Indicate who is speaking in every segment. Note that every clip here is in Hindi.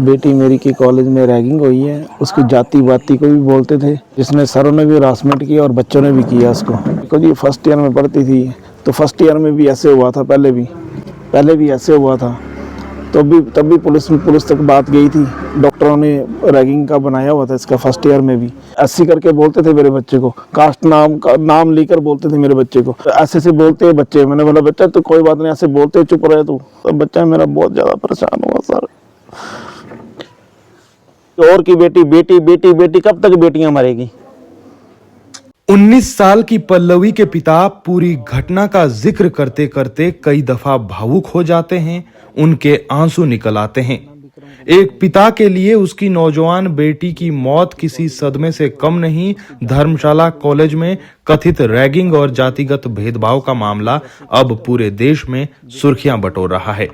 Speaker 1: बेटी मेरी की कॉलेज में रैगिंग हुई है। उसकी जाति वाती को भी बोलते थे, जिसमें सरों ने भी हरासमेंट किया और बच्चों ने भी किया उसको। क्योंकि ये फर्स्ट ईयर में पढ़ती थी, तो फर्स्ट ईयर में भी ऐसे हुआ था, पहले भी ऐसे हुआ था। तो तब भी पुलिस तक बात गई थी। डॉक्टरों ने रैगिंग का बनाया हुआ था इसका, फर्स्ट ईयर में भी ऐसी करके बोलते थे मेरे बच्चे को, कास्ट नाम लेकर बोलते थे मेरे बच्चे को। ऐसे से बोलते हैं बच्चे। मैंने बोला बच्चा तो कोई बात नहीं, ऐसे बोलते, चुप रहे तू। तो बच्चा मेरा बहुत ज्यादा परेशान हुआ सर। और की बेटी बेटी बेटी बेटी कब तक बेटियां मरेगी।
Speaker 2: 19 साल की पल्लवी के पिता पूरी घटना का जिक्र करते करते कई दफा भावुक हो जाते हैं। उनके आंसू निकल आते हैं। एक पिता के लिए उसकी नौजवान बेटी की मौत किसी सदमे से कम नहीं। धर्मशाला कॉलेज में कथित रैगिंग और जातिगत भेदभाव का मामला अब पूरे देश में सुर्खियां बटोर रहा है।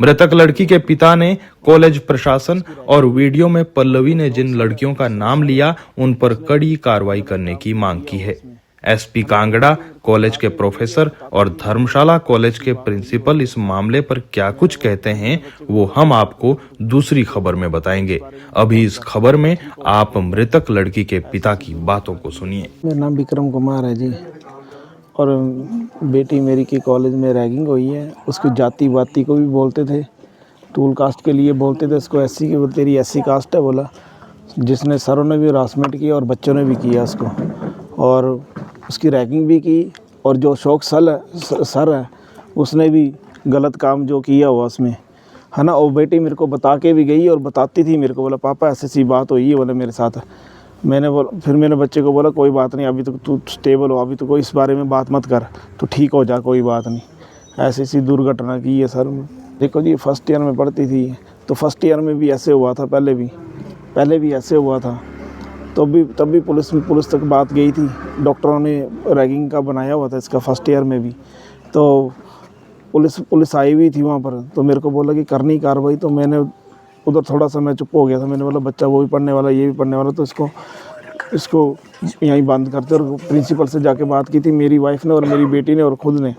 Speaker 2: मृतक लड़की के पिता ने कॉलेज प्रशासन और वीडियो में पल्लवी ने जिन लड़कियों का नाम लिया उन पर कड़ी कार्रवाई करने की मांग की है। एसपी कांगड़ा, कॉलेज के प्रोफेसर और धर्मशाला कॉलेज के प्रिंसिपल इस मामले पर क्या कुछ कहते हैं वो हम आपको दूसरी खबर में बताएंगे। अभी इस खबर में आप मृतक लड़की के पिता की बातों को सुनिए।
Speaker 1: मेरा नाम विक्रम कुमार है जी। और बेटी मेरी की कॉलेज में रैगिंग हुई है। उसकी जाति वाती को भी बोलते थे, टूल कास्ट के लिए बोलते थे उसको, एससी की, तेरी एससी कास्ट है बोला। जिसने सरों ने भी हरासमेंट किया और बच्चों ने भी किया उसको, और उसकी रैगिंग भी की। और जो अशोक सर है उसने भी गलत काम जो किया हुआ उसमें, है ना। वो बेटी मेरे को बता के भी गई और बताती थी मेरे को, बोला पापा ऐसी सी बात हुई है बोले मेरे साथ। फिर मैंने बच्चे को बोला कोई बात नहीं, अभी तो तू स्टेबल हो, अभी तो कोई इस बारे में बात मत कर, तो ठीक हो जा, कोई बात नहीं। ऐसी सी दुर्घटना की है सर। देखो जी, फर्स्ट ईयर में पढ़ती थी, तो फर्स्ट ईयर में भी ऐसे हुआ था, पहले भी ऐसे हुआ था। तब भी पुलिस तक बात गई थी। डॉक्टरों ने रैगिंग का बनाया हुआ था इसका, फर्स्ट ईयर में भी। तो पुलिस आई हुई थी वहाँ पर, तो मेरे को बोला कि करनी कार्रवाई। तो मैंने उधर थोड़ा सा मैं चुप हो गया था। मैंने बोला बच्चा वो भी पढ़ने वाला, ये भी पढ़ने वाला, तो इसको यहीं बंद करते। और प्रिंसिपल से जाके बात की थी मेरी वाइफ ने और मेरी बेटी ने और ख़ुद ने,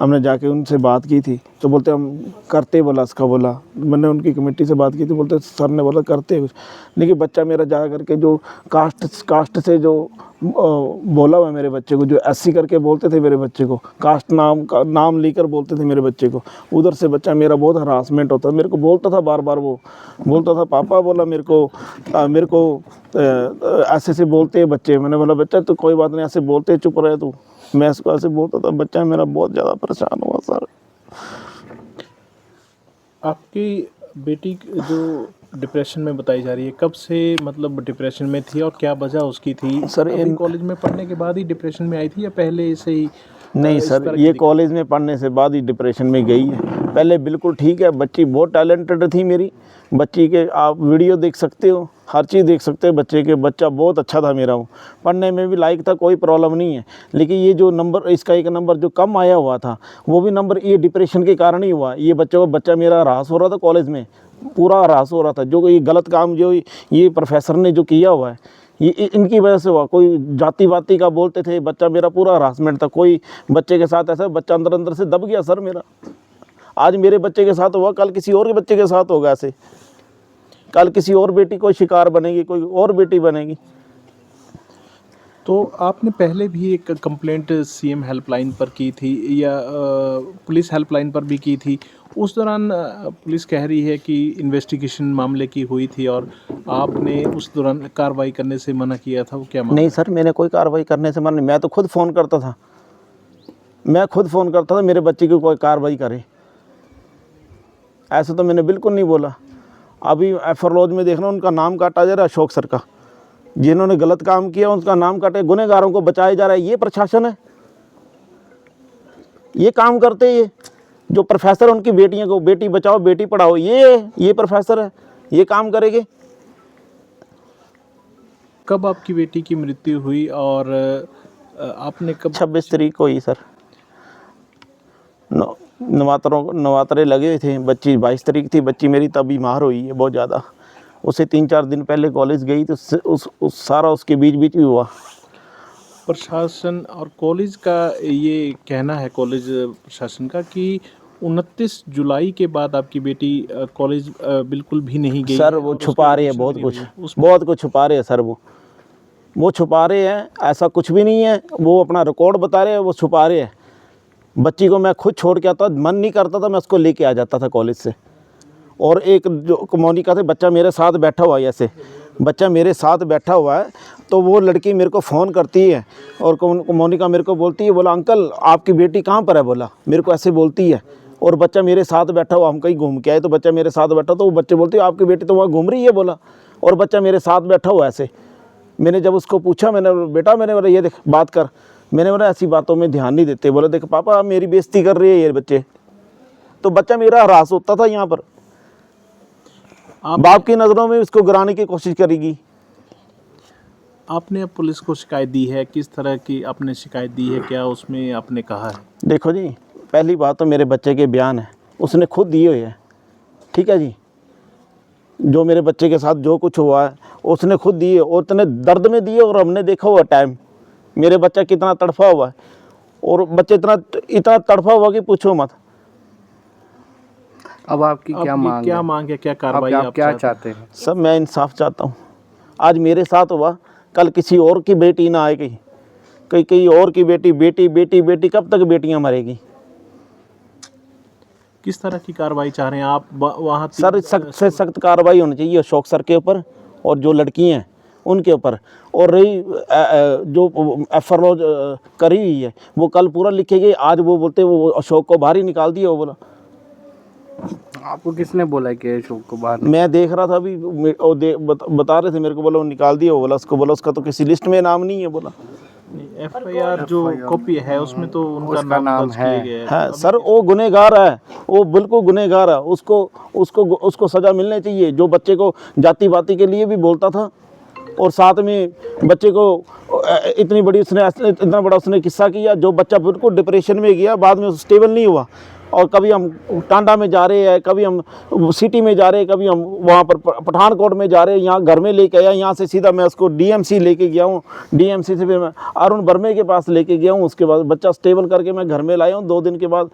Speaker 1: हमने जाके उनसे बात की थी। तो बोलते हम करते, बोला इसका, बोला मैंने उनकी कमेटी से बात की थी, बोलते सर ने बोला करते कुछ। लेकिन बच्चा मेरा जा करके जो कास्ट से जो बोला हुआ मेरे बच्चे को, जो एससी करके बोलते थे मेरे बच्चे को, कास्ट नाम लेकर बोलते थे मेरे बच्चे को, उधर से बच्चा मेरा बहुत हरासमेंट होता। मेरे को बोलता था बार बार, वो बोलता था पापा, बोला मेरे को ऐसे से बोलते हैं बच्चे। मैंने बोला बच्चा तो कोई बात नहीं, ऐसे बोलते, चुप रहे तू। मैं इसको ऐसे बोलता था। बच्चा मेरा बहुत ज़्यादा परेशान हुआ सर।
Speaker 3: आपकी बेटी जो डिप्रेशन में बताई जा रही है, कब से मतलब डिप्रेशन में थी और क्या वजह उसकी थी?
Speaker 1: सर
Speaker 3: अभी कॉलेज में पढ़ने के बाद ही डिप्रेशन में आई थी या पहले से ही?
Speaker 1: नहीं सर, ये कॉलेज में पढ़ने से बाद ही डिप्रेशन में गई है। पहले बिल्कुल ठीक है, बच्ची बहुत टैलेंटेड थी मेरी। बच्ची के आप वीडियो देख सकते हो, हर चीज़ देख सकते हो बच्चे के। बच्चा बहुत अच्छा था मेरा, वो पढ़ने में भी लायक था, कोई प्रॉब्लम नहीं है। लेकिन ये जो नंबर, इसका एक नंबर जो कम आया हुआ था, वो भी नंबर ये डिप्रेशन के कारण ही हुआ। ये बच्चा मेरा हरास हो रहा था कॉलेज में, पूरा हरास हो रहा था। जो ये गलत काम जो ये प्रोफेसर ने जो किया हुआ है, ये इनकी वजह से हुआ। कोई जाति वाती का बोलते थे, बच्चा मेरा पूरा हरासमेंट था। कोई बच्चे के साथ ऐसा, बच्चा अंदर से दब गया सर मेरा। आज मेरे बच्चे के साथ हुआ, कल किसी और के बच्चे के साथ होगा ऐसे। कल किसी और बेटी को शिकार बनेगी, कोई और बेटी बनेगी।
Speaker 3: तो आपने पहले भी एक कंप्लेंट सीएम हेल्पलाइन पर की थी या पुलिस हेल्पलाइन पर भी की थी? उस दौरान पुलिस कह रही है कि इन्वेस्टिगेशन मामले की हुई थी और आपने उस दौरान कार्रवाई करने से मना किया था, वो क्या मामला?
Speaker 1: नहीं सर, मैंने कोई कार्रवाई करने से मना नहीं। मैं तो खुद फ़ोन करता था, मेरे बच्चे की कोई कार्रवाई करे। ऐसा तो मैंने बिल्कुल नहीं बोला। अभी एफआर लॉज में देखना, उनका नाम काटा जा रहा है, अशोक सर का। जिन्होंने गलत काम किया उनका नाम काटे, गुनहगारों को बचाया जा रहा है। ये प्रशासन है, ये काम करते हैं। ये जो प्रोफेसर उनकी बेटियों को, बेटी बचाओ बेटी पढ़ाओ, ये प्रोफेसर है, ये काम करेंगे।
Speaker 3: कब आपकी बेटी की मृत्यु हुई और आपने कब?
Speaker 1: 26 तारीख को ही सर। नवातरे लगे हुए थे। बच्ची 22 तारीख थी बच्ची मेरी, तब बीमार हुई है बहुत ज़्यादा। उससे 3-4 दिन पहले कॉलेज गई, तो उस सारा उसके बीच भी हुआ।
Speaker 3: प्रशासन और कॉलेज का ये कहना है, कॉलेज प्रशासन का, कि 29 जुलाई के बाद आपकी बेटी कॉलेज बिल्कुल भी नहीं गई
Speaker 1: सर
Speaker 3: है
Speaker 1: वो
Speaker 3: और उसकी
Speaker 1: छुपा रहे हैं
Speaker 3: एडमिशन
Speaker 1: बहुत
Speaker 3: भी
Speaker 1: कुछ,
Speaker 3: नहीं हुई।
Speaker 1: बहुत कुछ छुपा रहे हैं सर, वो छुपा रहे हैं, ऐसा कुछ भी नहीं है। वो अपना रिकॉर्ड बता रहे हैं, वो छुपा रहे हैं। बच्ची को मैं खुद छोड़ के आता, मन नहीं करता था मैं उसको लेके आ जाता था कॉलेज से। और एक जो मोनिका थे, बच्चा मेरे साथ बैठा हुआ है, ऐसे बच्चा मेरे साथ बैठा हुआ है, तो वो लड़की मेरे को फ़ोन करती है और मोनिका मेरे को बोलती है, बोला अंकल आपकी बेटी कहाँ पर है, बोला मेरे को ऐसे बोलती है। और बच्चा मेरे साथ बैठा हुआ, हम कहीं घूम के आए तो बच्चा मेरे साथ बैठा, तो वो बच्चे बोलती है आपकी बेटी तो वहाँ घूम रही है, बोला, और बच्चा मेरे साथ बैठा हुआ ऐसे। मैंने जब उसको पूछा, मैंने बेटा, मैंने बोला ये देख बात कर, मैंने बोला ऐसी बातों में ध्यान नहीं देते। बोला देख पापा आप मेरी बेइज्जती कर रही है ये बच्चे। तो बच्चा मेरा हरास होता था यहाँ पर, बाप की नज़रों में इसको गिराने की कोशिश करेगी।
Speaker 3: आपने अब पुलिस को शिकायत दी है, किस तरह की आपने शिकायत दी है, क्या उसमें आपने कहा है?
Speaker 1: देखो जी, पहली बात तो मेरे बच्चे के बयान है, उसने खुद दिए हुए हैं, ठीक है जी। जो मेरे बच्चे के साथ जो कुछ हुआ है उसने खुद दिए, और इतने दर्द में दिए, और हमने देखा हुआ टाइम मेरे बच्चा कितना तड़फा हुआ है, और बच्चे इतना तड़फा हुआ कि पूछो मत।
Speaker 4: अब आपकी क्या मांग
Speaker 3: क्या
Speaker 4: है?
Speaker 3: मांग है, क्या कार्रवाई
Speaker 4: आप
Speaker 3: आप
Speaker 4: क्या चाहते हैं?
Speaker 1: सब मैं इंसाफ चाहता हूँ। आज मेरे साथ हुआ, कल किसी और की बेटी ना आए, कहीं और की बेटी, बेटी बेटी बेटी, कब तक बेटियां मरेगी?
Speaker 3: किस तरह की कार्रवाई चाह रहे हैं आप वहाँ?
Speaker 1: सर सख्त से सख्त कार्रवाई होनी चाहिए अशोक सर के ऊपर और जो लड़की हैं उनके ऊपर। और रही जो एफआरओ करी हुई है वो कल पूरा लिखे गई, आज वो बोलते वो अशोक को बाहर ही निकाल दिया। वो बोला
Speaker 4: आपको किसने बोला कि अशोक को बाहर?
Speaker 1: मैं देख रहा था अभी, बता रहे थे मेरे को, बोला वो निकाल दिया। वो बोला उसको, बोला उसका तो किसी लिस्ट में नाम नहीं है। बोला
Speaker 3: एफआईआर जो कॉपी है उसमें तो उनका नाम
Speaker 4: है।
Speaker 3: दर्ज किया गया
Speaker 1: है सर, वो गुनहगार है, वो बिल्कुल गुनहगार है। उसको सज़ा मिलनी चाहिए। जो बच्चे को जाति बाती के लिए भी बोलता था, और साथ में बच्चे को इतनी बड़ी इतना बड़ा उसने किस्सा किया। जो बच्चा बिल्कुल डिप्रेशन में गया, बाद में स्टेबल नहीं हुआ। और कभी हम टांडा में जा रहे हैं, कभी हम सिटी में जा रहे हैं, कभी हम वहाँ पर पठानकोट में जा रहे हैं, यहाँ घर में लेके आया। यहाँ से सीधा मैं उसको डीएमसी लेके गया हूँ, डीएमसी से फिर मैं अरुण बर्मे के पास लेके गया हूँ। उसके बाद बच्चा स्टेबल करके मैं घर में लाया हूँ। 2 दिन के बाद,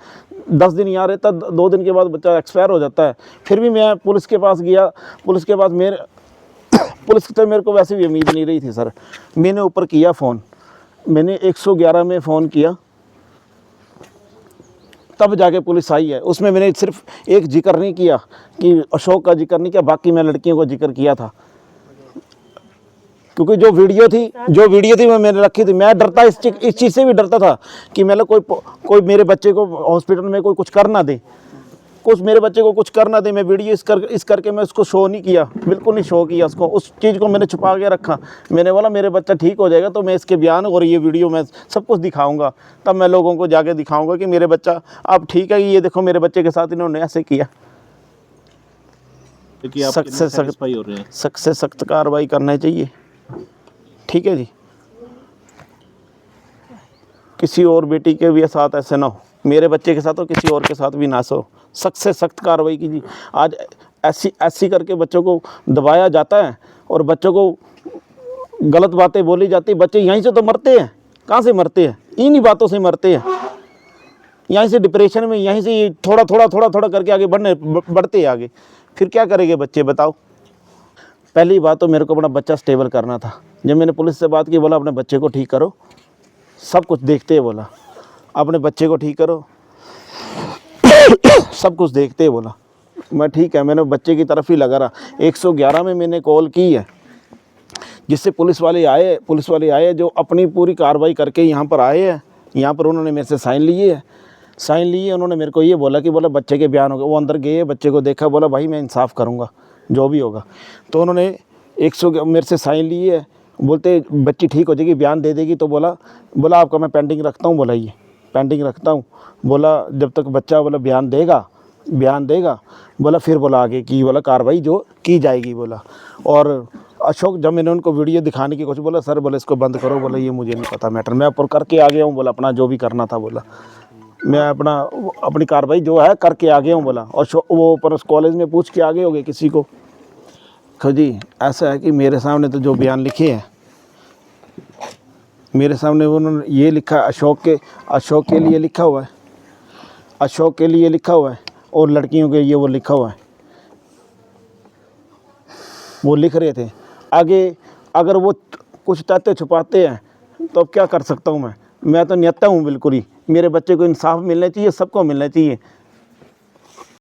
Speaker 1: 10 दिन यहाँ रहता, 2 दिन के बाद बच्चा एक्सपायर हो जाता है। फिर भी मैं पुलिस के पास गया, पुलिस के पास पुलिस से मेरे को वैसे भी उम्मीद नहीं रही थी सर। मैंने ऊपर किया फ़ोन, मैंने 111 में फ़ोन किया, तब जाके पुलिस आई है। उसमें मैंने सिर्फ एक जिक्र नहीं किया कि अशोक का जिक्र नहीं किया, बाकी मैं लड़कियों को जिक्र किया था। क्योंकि जो वीडियो थी वो मैंने रखी थी। मैं डरता इस चीज़ से भी डरता था कि मतलब कोई मेरे बच्चे को हॉस्पिटल में कोई कुछ कर ना दे, मेरे बच्चे को कुछ कर ना दे। मैं वीडियो इस करके मैं उसको शो नहीं किया, बिल्कुल नहीं शो किया उसको। उस चीज़ को मैंने छुपा के रखा। मैंने बोला मेरे बच्चा ठीक हो जाएगा तो मैं इसके बयान और ये वीडियो मैं सब कुछ दिखाऊंगा, तब मैं लोगों को जाके दिखाऊंगा कि मेरे बच्चा अब ठीक है, ये देखो मेरे बच्चे के साथ इन्होंने ऐसे किया। सख्त से सख्त कार्रवाई करना चाहिए, ठीक है जी। किसी और बेटी के भी साथ ऐसे ना हो, मेरे बच्चे के साथ हो, किसी और के साथ भी ना हो। सख्त से सख्त कार्रवाई कीजिए। आज ऐसी करके बच्चों को दबाया जाता है और बच्चों को गलत बातें बोली जाती है। बच्चे यहीं से तो मरते हैं, कहाँ से मरते हैं? इन्हीं बातों से मरते हैं। यहीं से डिप्रेशन में, यहीं से थोड़ा करके आगे बढ़ते हैं आगे। फिर क्या करेंगे बच्चे, बताओ। पहली बात तो मेरे को अपना बच्चा स्टेबल करना था। जब मैंने पुलिस से बात की, बोला अपने बच्चे को ठीक करो, सब कुछ देखते हैं। बोला अपने बच्चे को ठीक करो, सब कुछ देखते हैं। बोला मैं ठीक है, मैंने बच्चे की तरफ ही लगा रहा। 111 में मैंने कॉल की है, जिससे पुलिस वाले आए जो अपनी पूरी कार्रवाई करके यहाँ पर आए हैं। यहाँ पर उन्होंने मेरे से साइन लिए। उन्होंने मेरे को ये बोला कि बच्चे के बयान हो गए। वो अंदर गए, बच्चे को देखा, बोला भाई मैं इंसाफ करूँगा जो भी होगा। तो उन्होंने 100 मेरे से साइन लिए, बोलते बच्ची ठीक हो जाएगी, बयान दे देगी। तो बोला आपका मैं पेंडिंग रखता हूँ। बोला ये पेंडिंग रखता हूँ। बोला जब तक बच्चा बयान देगा, बोला फिर बोला आगे की कार्रवाई जो की जाएगी। बोला और अशोक, जब मैंने उनको वीडियो दिखाने की कोशिश, बोला सर इसको बंद करो। बोला ये मुझे नहीं पता मैटर, मैं ऊपर करके आ गया हूँ। बोला अपना जो भी करना था, बोला मैं अपनी कार्रवाई जो है करके आ गया हूँ। बोला और वो ऊपर उस कॉलेज में पूछ के आगे हो गए किसी को। जी ऐसा है कि मेरे सामने तो जो बयान लिखे हैं, मेरे सामने उन्होंने ये लिखा, अशोक के लिए लिखा हुआ है। अशोक के लिए लिखा हुआ है और लड़कियों के लिए वो लिखा हुआ है, वो लिख रहे थे आगे। अगर वो कुछ तथ्य छुपाते हैं तो अब क्या कर सकता हूँ मैं तो निहत्था हूँ बिल्कुल ही। मेरे बच्चे को इंसाफ मिलना चाहिए, सबको मिलना चाहिए।